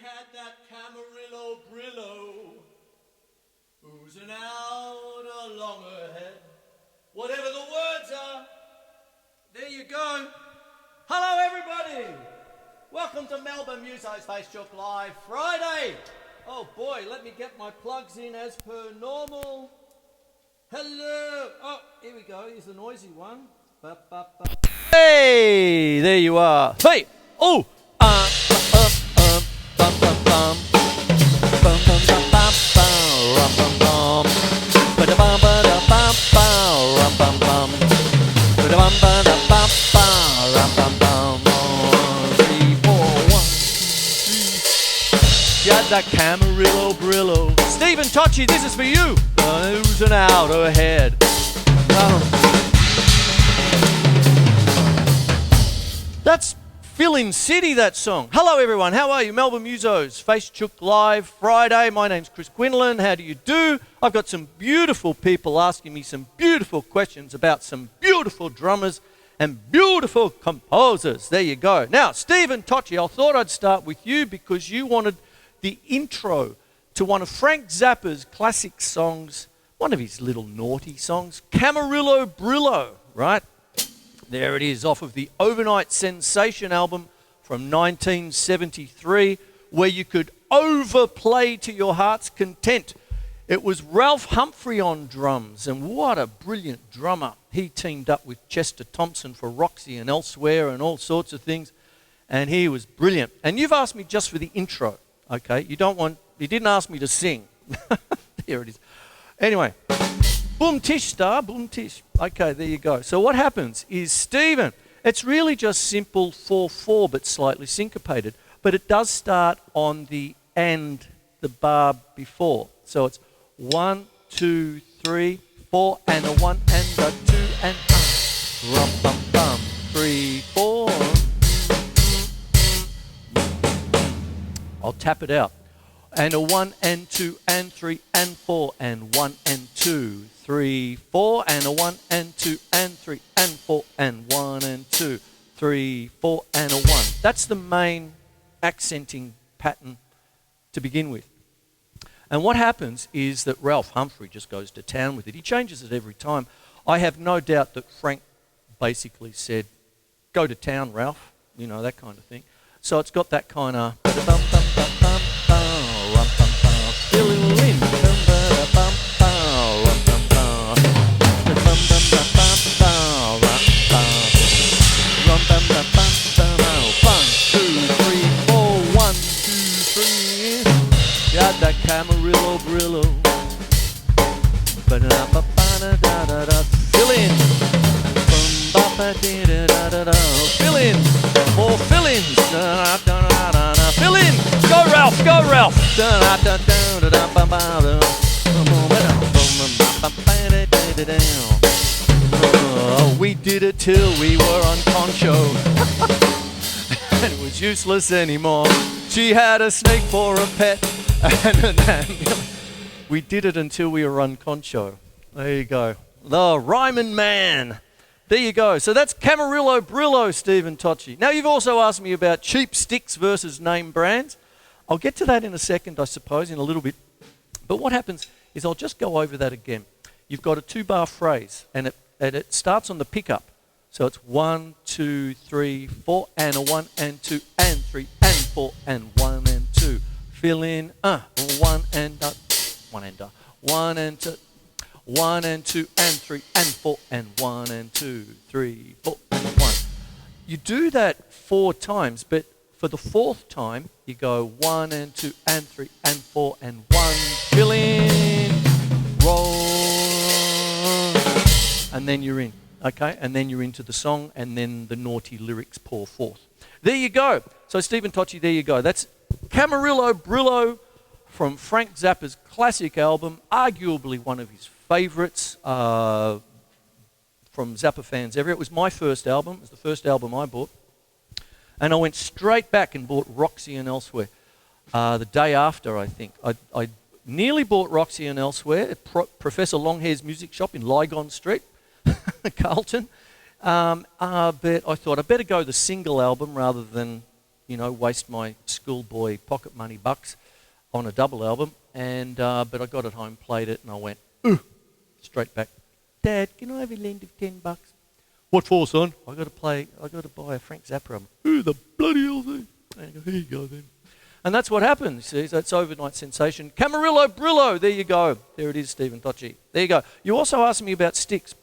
had that Camarillo Brillo, oozing out along her head. Whatever the words are, there you go. Hello everybody! Welcome to Melbourne Musos Facechook Live Friday. Oh boy, let me get my plugs in as per normal. Hello! Oh, here we go, here's the noisy one. Ba, ba, ba. Hey, there you are. Hey! Oh! Bum, bum, bum. Bum, bum, bum, bum, bum. Rum, bum, bum. Ba-da-bum, ba-da-bum, bum. Rum, bum, bum. Ba-da-bum, ba-da-bum, bum. Rum, bum, bum. 1, 3, 4, 1, 2, 3. Got that Camarillo Brillo. Stephen Tocci, this is for you. Oozing out her head. That's Fillin' City, that song. Hello everyone, how are you? Melbourne Musos, Facechook Live Friday. My name's Chris Quinlan, how do you do? I've got some beautiful people asking me some beautiful questions about some beautiful drummers and beautiful composers. There you go. Now, Stephen Tocci, I thought I'd start with you because you wanted the intro to one of Frank Zappa's classic songs, one of his little naughty songs, Camarillo Brillo, right? There it is, off of the Overnight Sensation album from 1973, where you could overplay to your heart's content. It was Ralph Humphrey on drums, and what a brilliant drummer. He teamed up with Chester Thompson for Roxy and Elsewhere and all sorts of things, and he was brilliant. And you've asked me just for the intro, okay? You didn't ask me to sing. There it is. Anyway. Boom tish star, boom tish. Okay, there you go. So what happens is, Stephen, it's really just simple 4/4 but slightly syncopated. But it does start on the and, the bar before. So it's 1, 2, 3, 4, and a 1 and a 2 and a rum bum bum 3, 4. I'll tap it out. And a 1 and 2 and 3 and 4 and 1 and 2, 3, 4 and a 1 and 2 and 3 and 4 and 1 and 2, 3, 4 and a 1. That's the main accenting pattern to begin with. And what happens is that Ralph Humphrey just goes to town with it. He changes it every time. I have no doubt that Frank basically said, go to town, Ralph, you know, that kind of thing. So it's got that kind of got that Camarillo Brillo. Fill in. Fill in. More fill-ins. Fill in. Go Ralph, go Ralph. We did it till we were on concho. And it was useless anymore. She had a snake for a pet. We did it until we were on concho. There you go. The Rhymin' Man. There you go. So that's Camarillo Brillo, Stephen Tocci. Now, you've also asked me about cheap sticks versus name brands. I'll get to that in a second, I suppose, in a little bit. But what happens is I'll just go over that again. You've got a 2-bar phrase, and it starts on the pickup. So it's 1, 2, 3, 4, and a 1 and 2 and 3 and 4 and 1 and 2. Fill in 1 and 2, 1 and 2, 1 and 2 and 3 and 4 and 1 and 2, 3, 4 and 1. You do that 4 times, but for the 4th time you go 1 and 2 and 3 and 4 and 1. Fill in, roll, and then you're in. Okay, and then you're into the song, and then the naughty lyrics pour forth. There you go. So Stephen Tocci, there you go. That's Camarillo Brillo from Frank Zappa's classic album, arguably one of his favourites from Zappa fans ever. It was my first album. It was the first album I bought. And I went straight back and bought Roxy and Elsewhere the day after, I think. I nearly bought Roxy and Elsewhere at Professor Longhair's music shop in Lygon Street. Carlton, but I thought I'd better go the single album rather than, waste my schoolboy pocket money bucks on a double album. And but I got it home, played it, and I went, ooh, straight back. Dad, can I have a lend of $10? What for, son? I got to buy a Frank Zappa album. Who the bloody hell thing? And I go, here you go then. And that's what happened. See, that's overnight sensation. Camarillo Brillo, there you go. There it is, Stephen Tocci. There you go. You also asked me about sticks.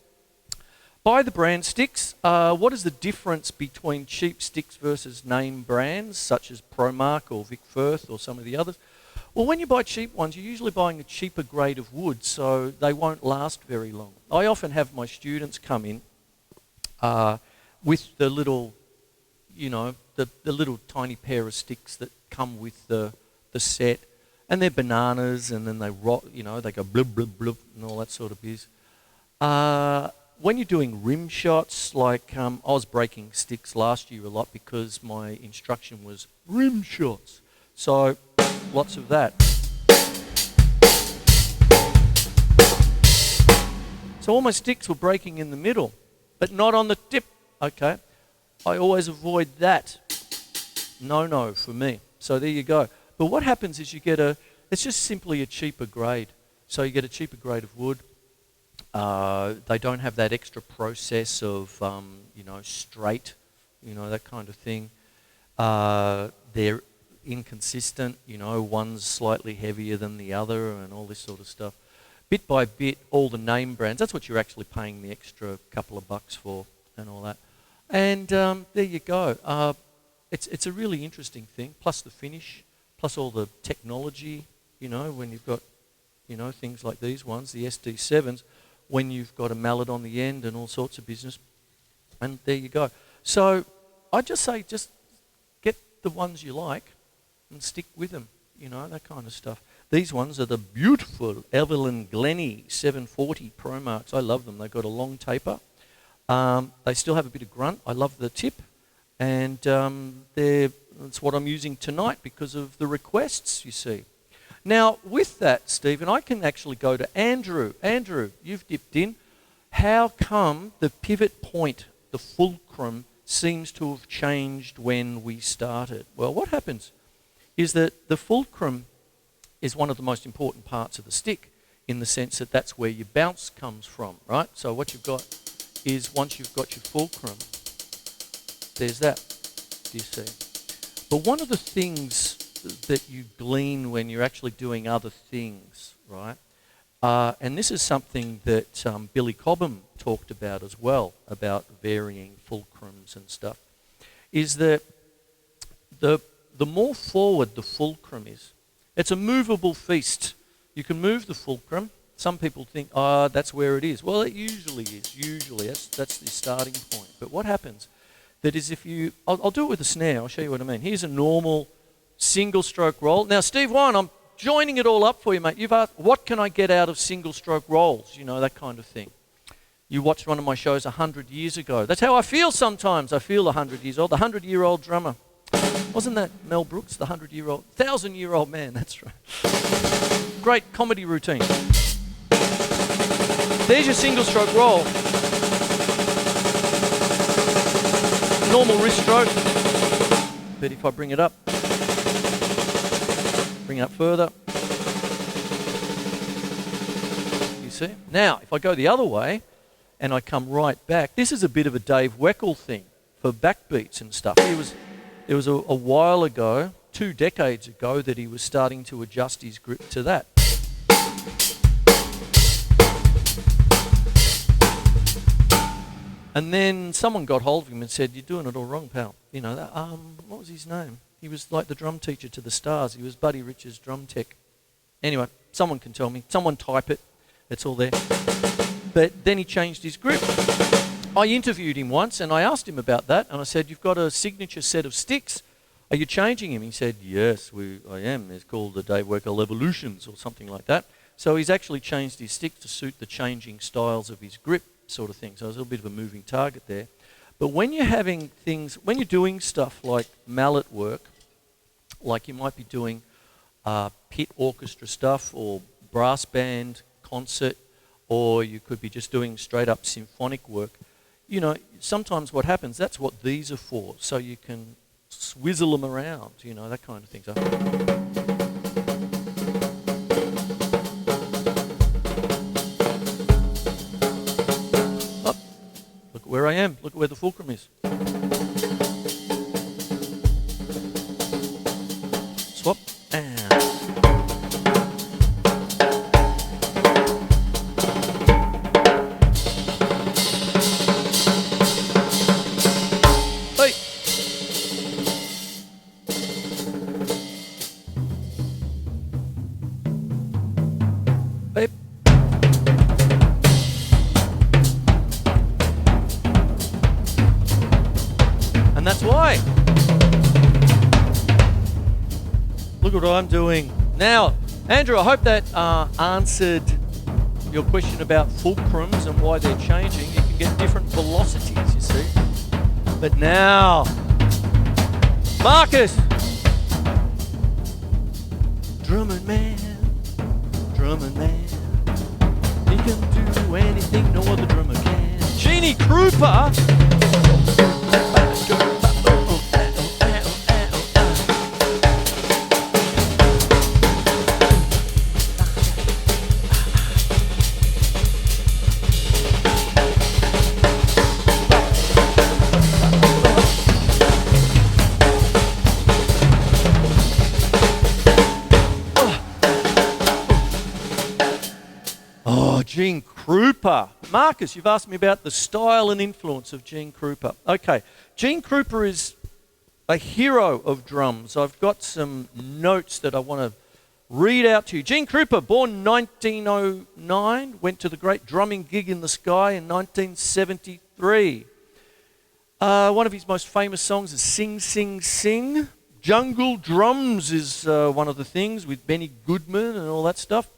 By the brand sticks, what is the difference between cheap sticks versus name brands, such as Promark or Vic Firth or some of the others? Well, when you buy cheap ones, you're usually buying a cheaper grade of wood, so they won't last very long. I often have my students come in with the little, the little tiny pair of sticks that come with the set, and they're bananas, and then they rot, they go blub, blub, blub, and all that sort of biz. When you're doing rim shots, like I was breaking sticks last year a lot because my instruction was rim shots. So lots of that. So all my sticks were breaking in the middle, but not on the tip. Okay, I always avoid that. No for me. So there you go. But what happens is it's just simply a cheaper grade. So you get a cheaper grade of wood. They don't have that extra process of, straight, that kind of thing. They're inconsistent, one's slightly heavier than the other and all this sort of stuff. Bit by bit, all the name brands, that's what you're actually paying the extra couple of bucks for and all that. And there you go. It's a really interesting thing, plus the finish, plus all the technology, when you've got, things like these ones, the SD7s, when you've got a mallet on the end and all sorts of business. And there you go. So I just say just get the ones you like and stick with them, that kind of stuff. These ones are the beautiful Elvin Glennie 740 Pro Marks. I love them. They've got a long taper. They still have a bit of grunt. I love the tip. And that's what I'm using tonight because of the requests, you see. Now, with that, Stephen, I can actually go to Andrew. Andrew, you've dipped in. How come the pivot point, the fulcrum, seems to have changed when we started? Well, what happens is that the fulcrum is one of the most important parts of the stick in the sense that that's where your bounce comes from, right? So what you've got is once you've got your fulcrum, there's that, do you see? But one of the things that you glean when you're actually doing other things, right? And this is something that Billy Cobham talked about as well, about varying fulcrums and stuff, is that the more forward the fulcrum is, it's a movable feast. You can move the fulcrum. Some people think, that's where it is. Well, it usually is. Usually, that's the starting point. But what happens, that is if you, I'll do it with a snare. I'll show you what I mean. Here's a normal single stroke roll. Now, Steve Whan, I'm joining it all up for you, mate. You've asked, what can I get out of single stroke rolls? That kind of thing. You watched one of my shows 100 years ago. That's how I feel sometimes. I feel 100 years old. The 100-year-old drummer. Wasn't that Mel Brooks, the 100-year-old, 1,000-year-old man? That's right. Great comedy routine. There's your single stroke roll. Normal wrist stroke. But if I bring it up further, you see? Now, if I go the other way and I come right back, this is a bit of a Dave Weckl thing for backbeats and stuff. It was a while ago, 2 decades ago, that he was starting to adjust his grip to that. And then someone got hold of him and said, "You're doing it all wrong, pal." What was his name? He was like the drum teacher to the Stars. He was Buddy Rich's drum tech. Anyway, someone can tell me. Someone type it. It's all there. But then he changed his grip. I interviewed him once and I asked him about that. And I said, "You've got a signature set of sticks. Are you changing him?" He said, "Yes, I am. It's called the Dave Weckl Evolutions," or something like that. So he's actually changed his stick to suit the changing styles of his grip, sort of thing. So there's a little bit of a moving target there. But when you're having things, when you're doing stuff like mallet work, like you might be doing pit orchestra stuff or brass band concert, or you could be just doing straight up symphonic work, sometimes what happens, that's what these are for. So you can swizzle them around, you know, that kind of thing. So. Oh, look at where I am. Look at where the fulcrum is. Swap and... And that's why. Look at what I'm doing. Now, Andrew, I hope that answered your question about fulcrums and why they're changing. You can get different velocities, you see. But now, Markus! Drumming man, he can do anything no other drummer can. Gene Krupa! Gene Krupa. Markus, you've asked me about the style and influence of Gene Krupa. Okay, Gene Krupa is a hero of drums. I've got some notes that I want to read out to you. Gene Krupa, born 1909, went to the great drumming gig in the sky in 1973. One of his most famous songs is Sing, Sing, Sing. Jungle Drums is one of the things with Benny Goodman and all that stuff.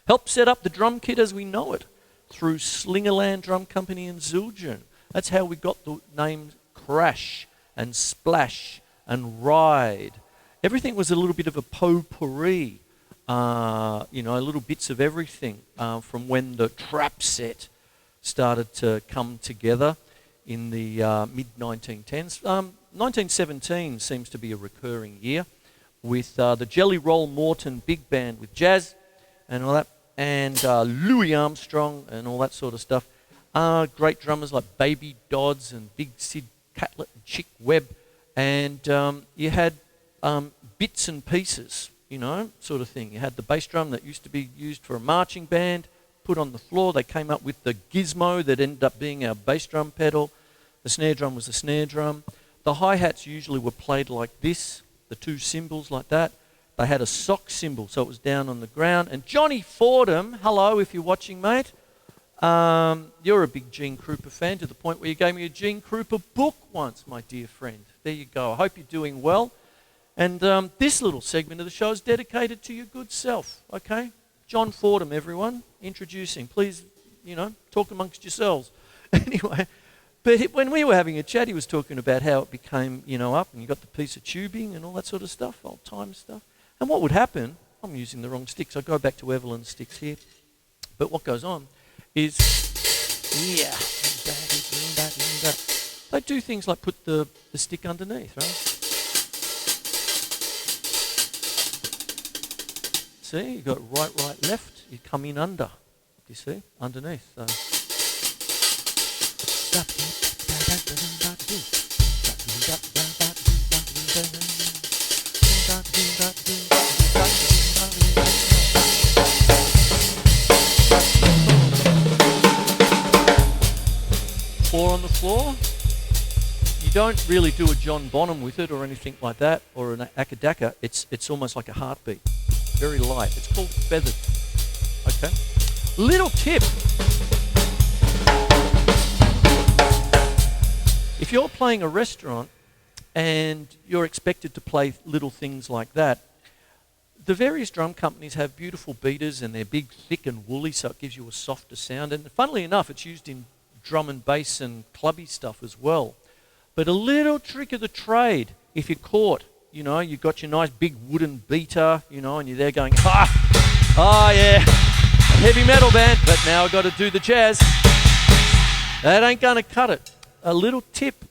Helped set up the drum kit as we know it through Slingerland Drum Company in Zildjian. That's how we got the names Crash and Splash and Ride. Everything was a little bit of a potpourri, little bits of everything from when the trap set started to come together in the mid-1910s. 1917 seems to be a recurring year with the Jelly Roll Morton Big Band with jazz and all that, and Louis Armstrong and all that sort of stuff. Great drummers like Baby Dodds and Big Sid Catlett and Chick Webb. And you had bits and pieces, sort of thing. You had the bass drum that used to be used for a marching band, put on the floor. They came up with the gizmo that ended up being our bass drum pedal. The snare drum was the snare drum. The hi-hats usually were played like this, the two cymbals like that. They had a sock cymbal, so it was down on the ground. And Johnny Fordham, hello if you're watching, mate. You're a big Gene Krupa fan to the point where you gave me a Gene Krupa book once, my dear friend. There you go. I hope you're doing well. And this little segment of the show is dedicated to your good self, okay? John Fordham, everyone. Introducing. Please, talk amongst yourselves. Anyway, but when we were having a chat, he was talking about how it became, up and you got the piece of tubing and all that sort of stuff, old-time stuff. And what would happen, I'm using the wrong sticks, I go back to Evelyn's sticks here, but what goes on is, they do things like put the stick underneath, right? See, you got right, left, you come in under, you see, underneath. So. Four on the floor. You don't really do a John Bonham with it or anything like that, or an akadaka. It's almost like a heartbeat. Very light. It's called feathered. Okay. Little tip. If you're playing a restaurant and you're expected to play little things like that, the various drum companies have beautiful beaters and they're big, thick and woolly, so it gives you a softer sound. And funnily enough, it's used in drum and bass and clubby stuff as well. But a little trick of the trade, if you're caught, you've got your nice big wooden beater, and you're there going, oh yeah, heavy metal band, but now I've got to do the jazz. That ain't going to cut it. A little tip,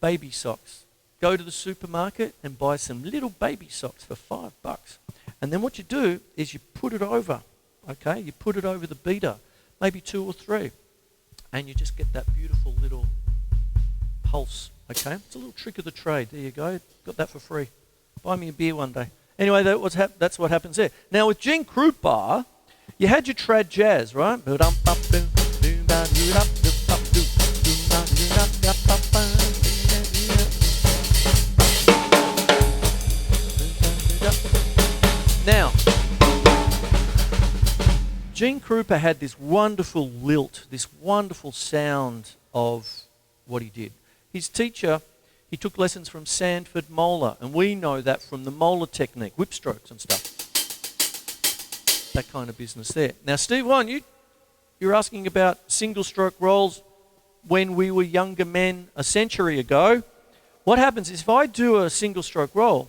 baby socks. go to the supermarket and buy some little baby socks for $5. And then what you do is you put it over, okay? You put it over the beater, maybe 2 or 3, and you just get that beautiful little pulse, okay? It's a little trick of the trade. There you go. Got that for free. Buy me a beer one day. Anyway, that's what happens there. Now with Gene Krupa, you had your trad jazz, right? Now, Gene Krupa had this wonderful lilt, this wonderful sound of what he did. His teacher, he took lessons from Sanford Moeller, and we know that from the Moeller technique, whip strokes and stuff. That kind of business there. Now, Steve Whan, you're asking about single stroke rolls when we were younger men a century ago. What happens is if I do a single stroke roll,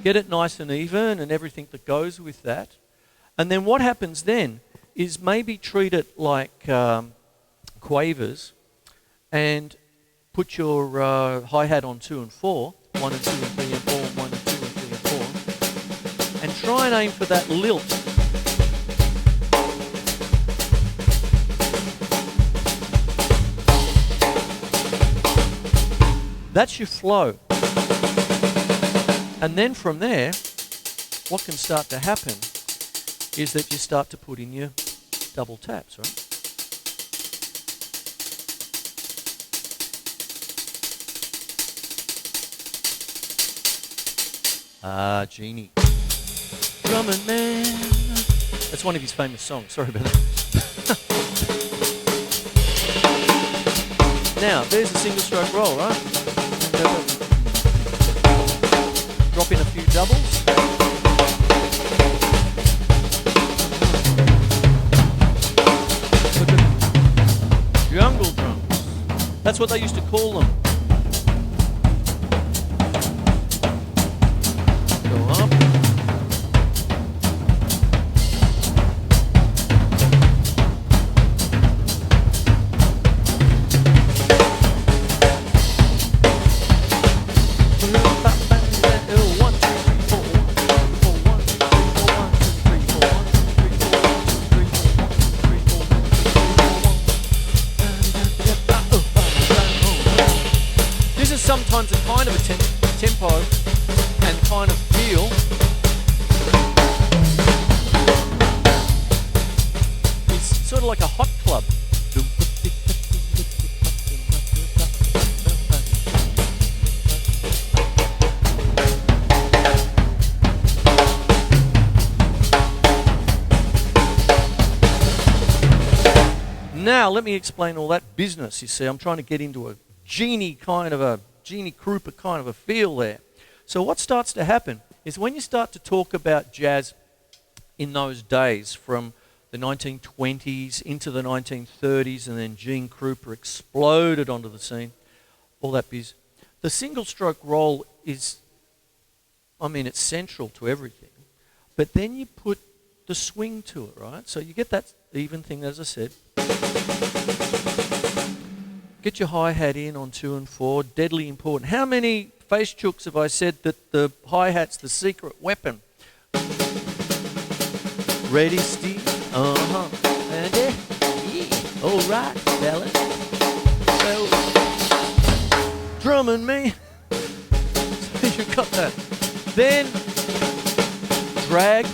get it nice and even and everything that goes with that, and then what happens then is maybe treat it like quavers and put your hi-hat on 2 and 4, 1 and 2 and 3 and 4, 1 and 2 and 3 and 4, and try and aim for that lilt. That's your flow. And then from there, what can start to happen is that you start to put in your double taps, right? Ah, Genie. Drumming Man. That's one of his famous songs. Sorry about that. Now, there's a single stroke roll, right? Drop in a few doubles. Jungle drums. That's what they used to call them. Go up. Sometimes a kind of a tempo and kind of feel. It's sort of like a hot club. Now let me explain all that business. You see, I'm trying to get into a Genie Krupa kind of a feel there. So what starts to happen is when you start to talk about jazz in those days from the 1920s into the 1930s, and then Gene Krupa exploded onto the scene, all that biz. The single stroke roll is, it's central to everything. But then you put the swing to it, right? So you get that even thing, as I said. Get your hi-hat in on 2 and 4, deadly important. How many Facechooks have I said that the hi-hat's the secret weapon? Ready, Steve? Uh-huh. And yeah. All right, fella. So, drumming, man. So you got that. Then, drag.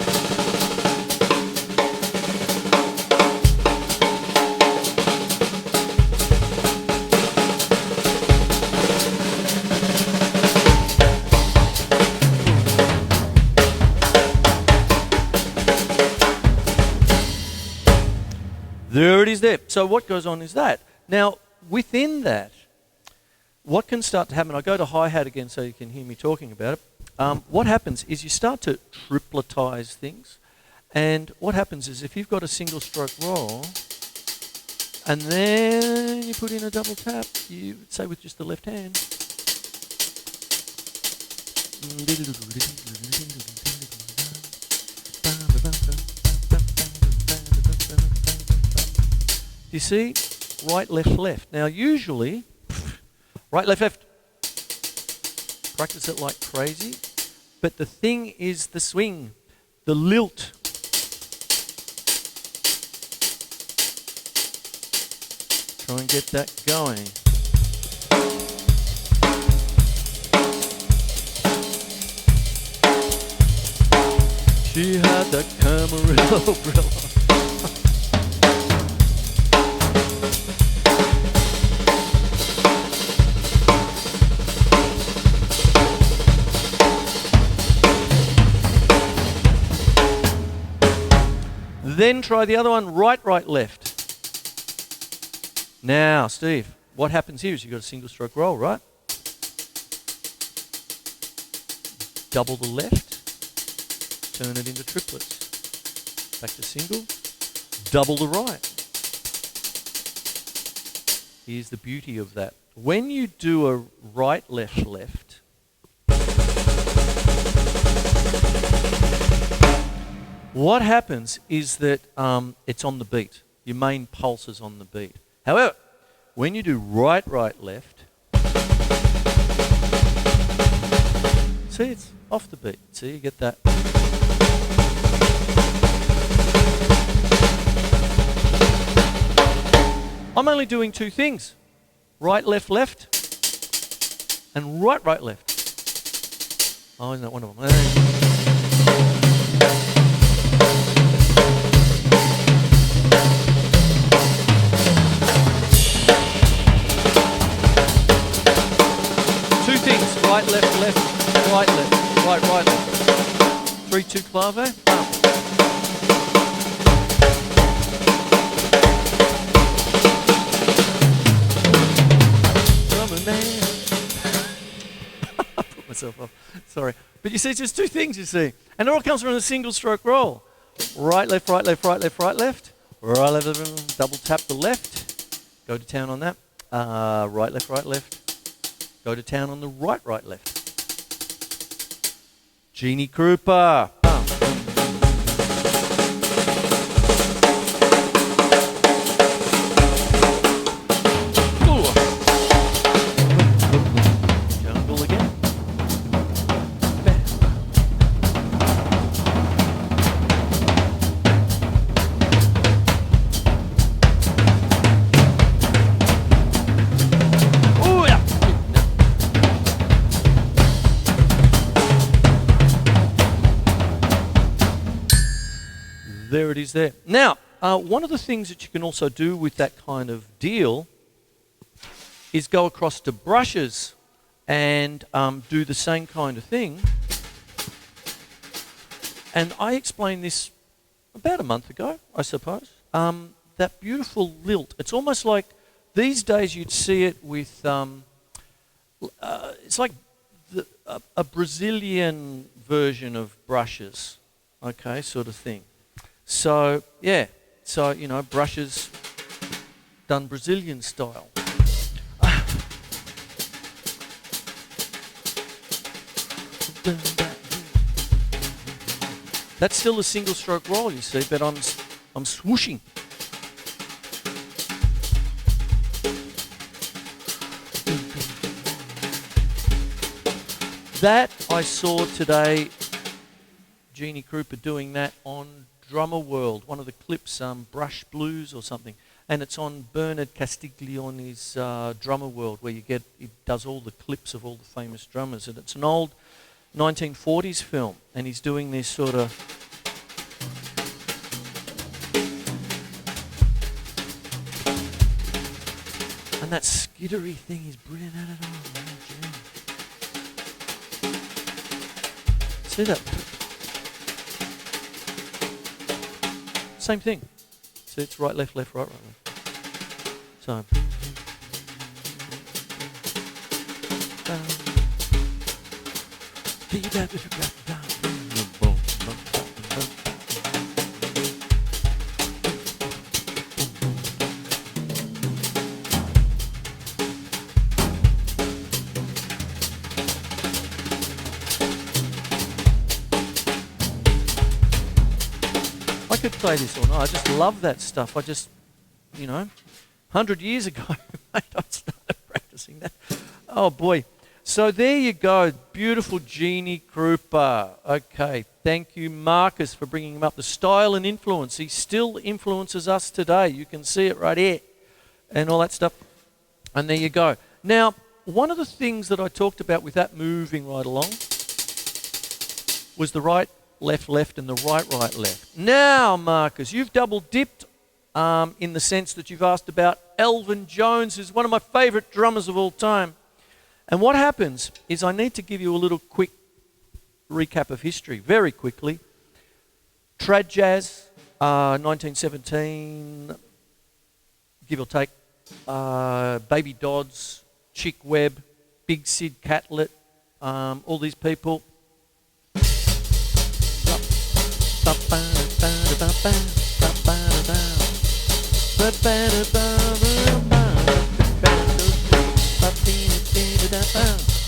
There it is there. So what goes on is that. Now, within that, what can start to happen, I go to hi-hat again so you can hear me talking about it. What happens is you start to tripletize things. And what happens is if you've got a single stroke roll, and then you put in a double tap, you say with just the left hand. You see, right, left, left. Now usually, right, left, left. Practice it like crazy. But the thing is the swing, the lilt. Try and get that going. She had that Camarillo umbrella. Then try the other one, right, right, left. Now, Steve, what happens here is you've got a single stroke roll, right? Double the left, turn it into triplets. Back to single, double the right. Here's the beauty of that. When you do a right, left, left, what happens is that it's on the beat. Your main pulse is on the beat. However, when you do right, right, left, see, it's off the beat. See, you get that. I'm only doing two things. Right, left, left, and right, right, left. Oh, isn't that wonderful? Two things, right, left, left, right, left, right, right, left. 3-2 clave. I put myself off. Sorry. But you see, it's just two things, you see. And it all comes from a single stroke roll. Right, left, right, left, right, left, right, left. Right, left, double tap the left. Go to town on that. Right, left, right, left. Go to town on the right, right, left. Gene Krupa. Jungle again. Oh yeah. There it is there. Now, one of the things that you can also do with that kind of deal is go across to brushes and do the same kind of thing. And I explained this about a month ago, I suppose. That beautiful lilt. It's almost like these days you'd see it with, it's like a Brazilian version of brushes, okay, sort of thing. So, yeah, so, you know, brushes done Brazilian style. That's still a single stroke roll, you see, but I'm swooshing. That I saw today, Gene Krupa doing that on Drummer World, one of the clips, Brush Blues or something, and it's on Bernard Castiglione's Drummer World, where he does all the clips of all the famous drummers, and it's an old 1940s film, and he's doing this sort of and that skittery thing is brilliant at it all, man. See that? Same thing. See, it's right, left, left, right, right, left. So. I could play this all night. I just love that stuff. I just, you know, 100 years ago, mate, I started practicing that. Oh, boy. So there you go. Beautiful Gene Krupa. Okay. Thank you, Markus, for bringing him up. The style and influence. He still influences us today. You can see it right here and all that stuff. And there you go. Now, one of the things that I talked about with that moving right along was the right, left, and the right, left. Now, Markus, you've double dipped in the sense that you've asked about Elvin Jones, who's one of my favourite drummers of all time. And what happens is I need to give you a little quick recap of history, very quickly. Trad Jazz, 1917, give or take. Baby Dodds, Chick Webb, Big Sid Catlett, all these people.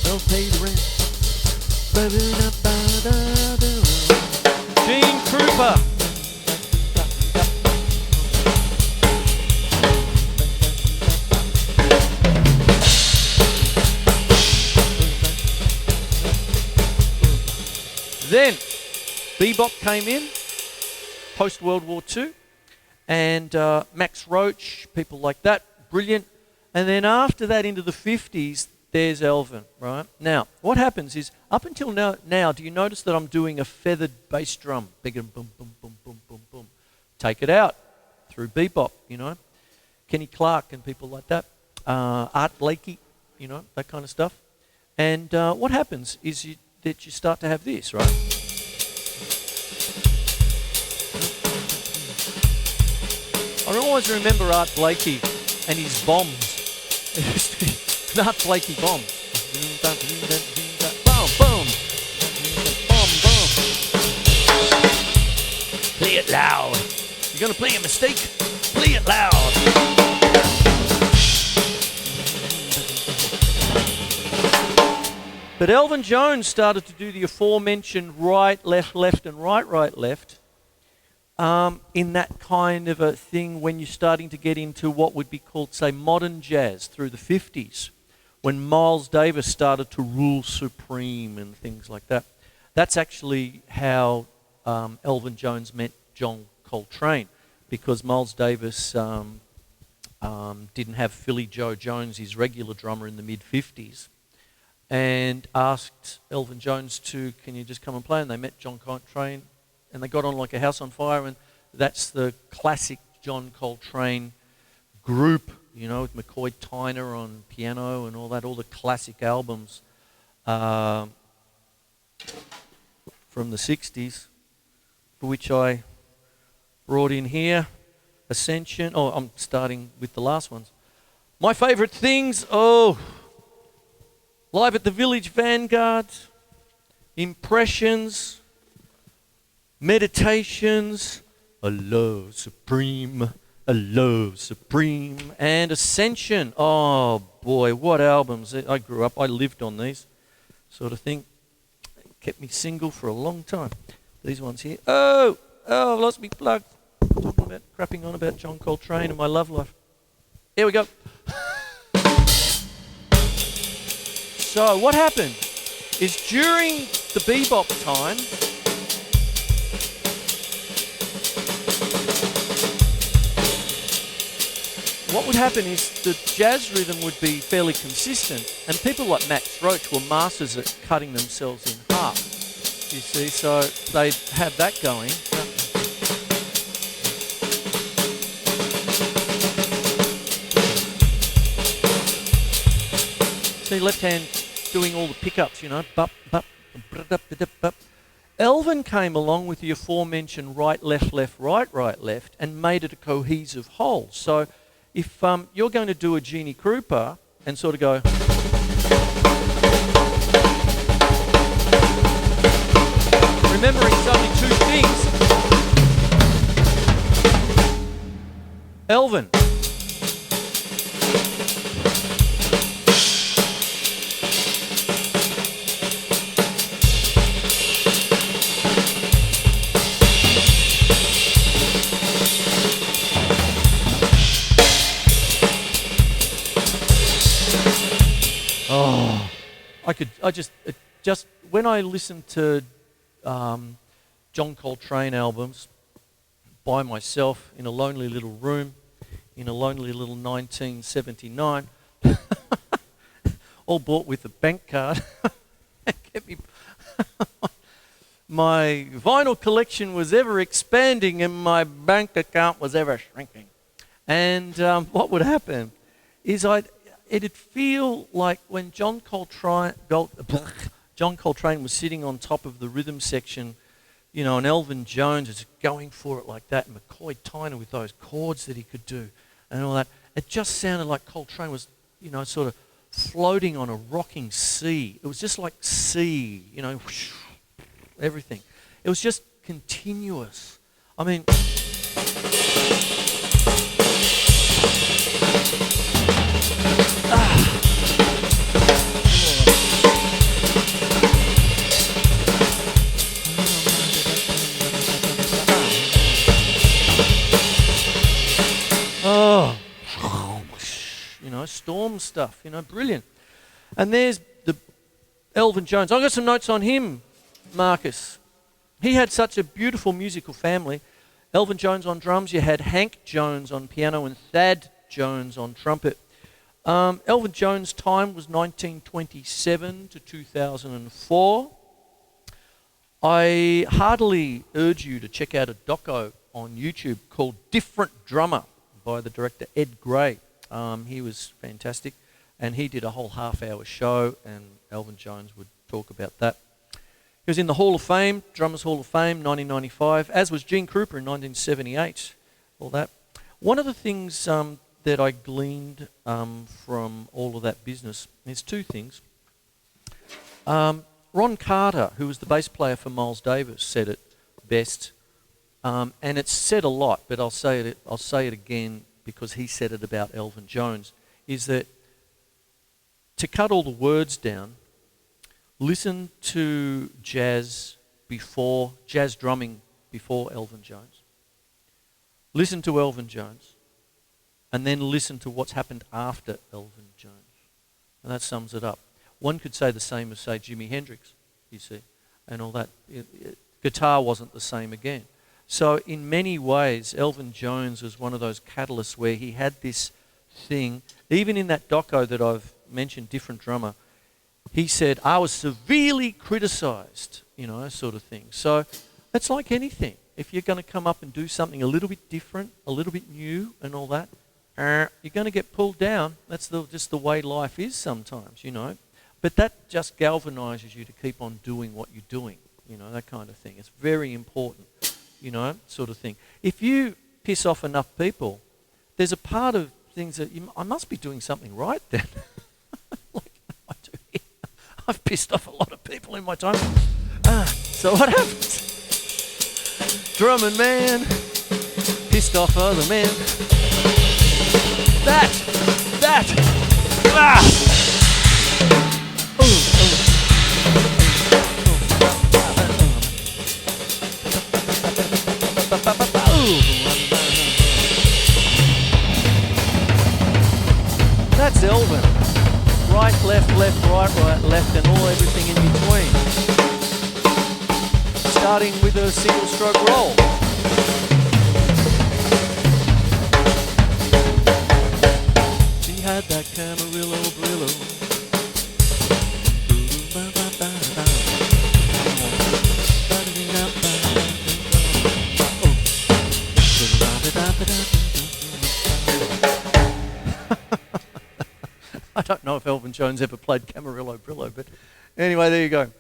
They'll pay the rent. Gene Krupa. Then bebop came in post-World War II, and Max Roach, people like that, brilliant. And then after that into the 50s, there's Elvin, right? Now, what happens is, up until now, do you notice that I'm doing a feathered bass drum? Big and boom, boom, boom, boom, boom, boom. Take it out through bebop, you know. Kenny Clark and people like that. Art Blakey, you know, that kind of stuff. And what happens is that you start to have this, right? I always remember Art Blakey and his bombs. Art Blakey bombs. Boom, boom. Boom, boom. Play it loud. You're going to play a mistake? Play it loud. But Elvin Jones started to do the aforementioned right, left, and right, left. In that kind of a thing when you're starting to get into what would be called, say, modern jazz through the 50s, when Miles Davis started to rule supreme and things like that. That's actually how Elvin Jones met John Coltrane, because Miles Davis didn't have Philly Joe Jones, his regular drummer, in the mid-50s, and asked Elvin Jones to, can you just come and play? And they met John Coltrane, and they got on like a house on fire, and that's the classic John Coltrane group, you know, with McCoy Tyner on piano and all that, all the classic albums from the 60s, for which I brought in here. Ascension, I'm starting with the last ones. My favourite things, Live at the Village Vanguard, Impressions, Meditations, A Love Supreme, and Ascension. Oh boy, what albums. I grew up, I lived on these sort of thing. Kept me single for a long time. These ones here. I've lost me plug. Talking about, crapping on about John Coltrane and my love life. Here we go. So what happened is during the bebop time, what would happen is the jazz rhythm would be fairly consistent, and people like Max Roach were masters at cutting themselves in half. You see, so they'd have that going. See, left hand doing all the pickups, you know. Bup, bup, bup, bup, bup. Elvin came along with the aforementioned right, left, and made it a cohesive whole. So if you're going to do a Gene Krupa and sort of go... remembering it's only two things. Elvin. just when I listened to John Coltrane albums by myself in a lonely little room, in a lonely little 1979, all bought with a bank card. Get me. My vinyl collection was ever expanding and my bank account was ever shrinking. And what would happen is it'd feel like when John Coltrane was sitting on top of the rhythm section, you know, and Elvin Jones is going for it like that, and McCoy Tyner with those chords that he could do and all that. It just sounded like Coltrane was, you know, sort of floating on a rocking sea. It was just like sea, you know, whoosh, everything. It was just continuous. I mean... Oh, you know, storm stuff, you know, brilliant. And there's the Elvin Jones. I've got some notes on him, Marcus. He had such a beautiful musical family. Elvin Jones on drums, you had Hank Jones on piano and Thad Jones on trumpet. Elvin Jones' time was 1927 to 2004. I heartily urge you to check out a doco on YouTube called Different Drummer by the director Ed Gray. He was fantastic, and he did a whole half-hour show, and Elvin Jones would talk about that. He was in the Hall of Fame, Drummers Hall of Fame, 1995, as was Gene Krupa in 1978, all that. One of the things that I gleaned from all of that business is two things. Ron Carter, who was the bass player for Miles Davis, said it best, and it's said a lot, but I'll say it again because he said it about Elvin Jones, is that to cut all the words down, listen to jazz drumming before Elvin Jones. Listen to Elvin Jones, and then listen to what's happened after Elvin Jones. And that sums it up. One could say the same as, say, Jimi Hendrix, you see, and all that. Guitar wasn't the same again. So in many ways, Elvin Jones was one of those catalysts where he had this thing, even in that doco that I've mentioned, Different Drummer, he said, I was severely criticized, you know, sort of thing. So it's like anything. If you're going to come up and do something a little bit different, a little bit new and all that, you're going to get pulled down. That's just the way life is sometimes, you know. But that just galvanizes you to keep on doing what you're doing, you know, that kind of thing. It's very important, you know, sort of thing. If you piss off enough people, there's a part of things that I must be doing something right then. Like I do here. I've pissed off a lot of people in my time. So what happens? Drumming man, pissed off other man. That's Elvin. Right, left, right, left, and all everything in between. Starting with a single stroke roll. She had that Camarillo Brillo. I don't know if Elvin Jones ever played Camarillo Brillo, but anyway, there you go.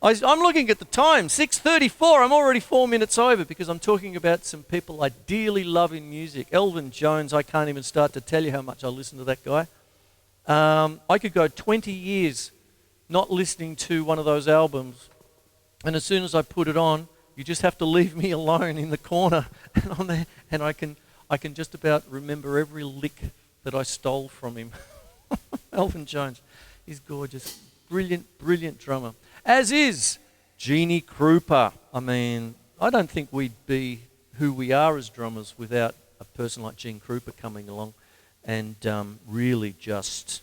I'm looking at the time, 6:34. I'm already 4 minutes over because I'm talking about some people I dearly love in music. Elvin Jones, I can't even start to tell you how much I listen to that guy. I could go 20 years not listening to one of those albums, and as soon as I put it on, you just have to leave me alone in the corner, and I'm there, and I can just about remember every lick that I stole from him. Elvin Jones, he's gorgeous, brilliant drummer. As is Gene Krupa. I mean, I don't think we'd be who we are as drummers without a person like Gene Krupa coming along and really just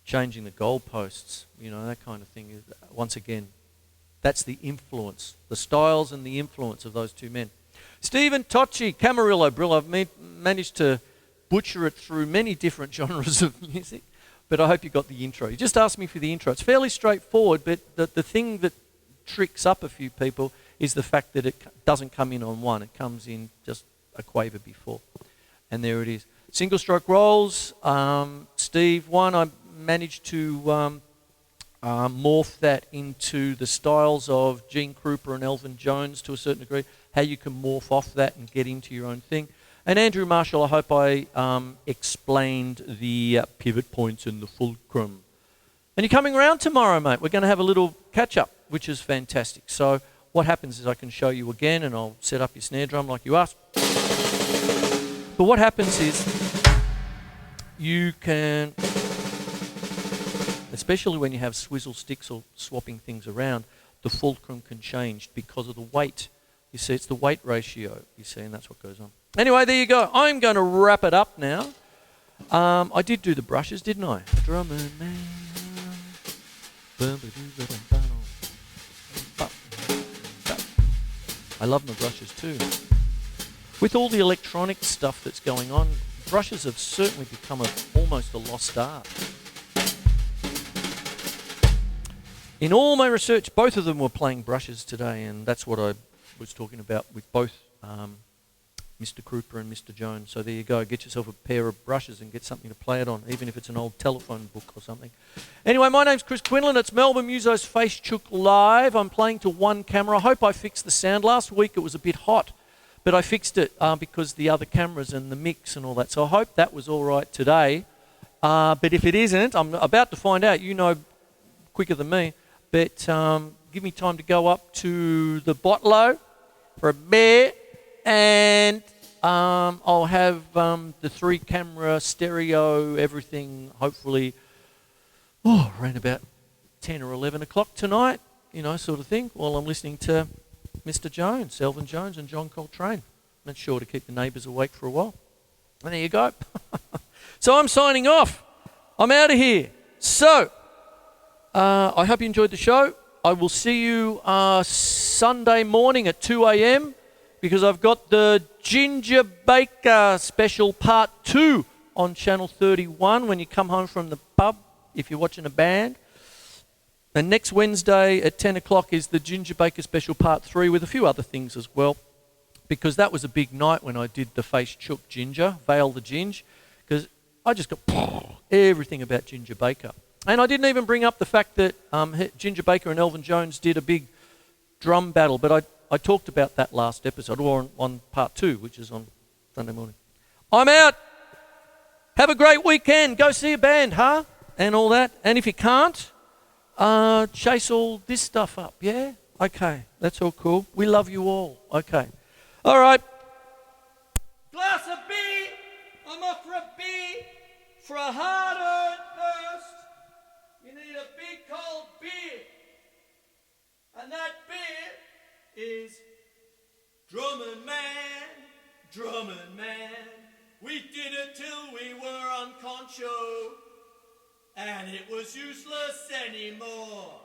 changing the goalposts, that kind of thing. Once again, that's the influence, the styles and the influence of those two men. Stephen Tocci, Camarillo Brill. I've managed to butcher it through many different genres of music, but I hope you got the intro. You just asked me for the intro. It's fairly straightforward, but the thing that tricks up a few people is the fact that it doesn't come in on one. It comes in just a quaver before. And there it is. Single stroke rolls. Steve, Whan, I managed to morph that into the styles of Gene Krupa and Elvin Jones to a certain degree, how you can morph off that and get into your own thing. And Androo Marschall, I hope I explained the pivot points and the fulcrum. And you're coming around tomorrow, mate. We're going to have a little catch-up, which is fantastic. So what happens is I can show you again, and I'll set up your snare drum like you asked. But what happens is you can, especially when you have swizzle sticks or swapping things around, the fulcrum can change because of the weight. You see, it's the weight ratio, you see, and that's what goes on. Anyway, there you go. I'm going to wrap it up now. I did do the brushes, didn't I? Drumming man. I love my brushes too. With all the electronic stuff that's going on, brushes have certainly become almost a lost art. In all my research, both of them were playing brushes today, and that's what I was talking about with both Mr. Krupa and Mr. Jones. So there you go. Get yourself a pair of brushes and get something to play it on, even if it's an old telephone book or something. Anyway, my name's Chris Quinlan. It's Melbourne Musos Facechook Live. I'm playing to one camera. I hope I fixed the sound. Last week it was a bit hot, but I fixed it because the other cameras and the mix and all that. So I hope that was all right today. But if it isn't, I'm about to find out. You know quicker than me. But give me time to go up to the botlo for a beer, and I'll have the 3-camera stereo, everything, hopefully, around about 10 or 11 o'clock tonight, sort of thing, while I'm listening to Mr. Jones, Elvin Jones and John Coltrane. That's sure to keep the neighbours awake for a while. And there you go. So I'm signing off. I'm out of here. So, I hope you enjoyed the show. I will see you Sunday morning at 2 a.m. because I've got the Ginger Baker special part 2 on Channel 31 when you come home from the pub, if you're watching a band. And next Wednesday at 10 o'clock is the Ginger Baker special part 3 with a few other things as well, because that was a big night when I did the Facechook Ginger, Veil the Ginge, because I just got everything about Ginger Baker. And I didn't even bring up the fact that Ginger Baker and Elvin Jones did a big drum battle, but I talked about that last episode, or on part 2, which is on Sunday morning. I'm out. Have a great weekend. Go see a band, huh? And all that. And if you can't, chase all this stuff up, yeah? Okay, that's all cool. We love you all. Okay. All right. Glass of beer. I'm off for a beer. For a hard-earned thirst, you need a big cold beer. And that beer is Drumming Man, Drumming Man. We did it till we were unconscious, and it was useless anymore.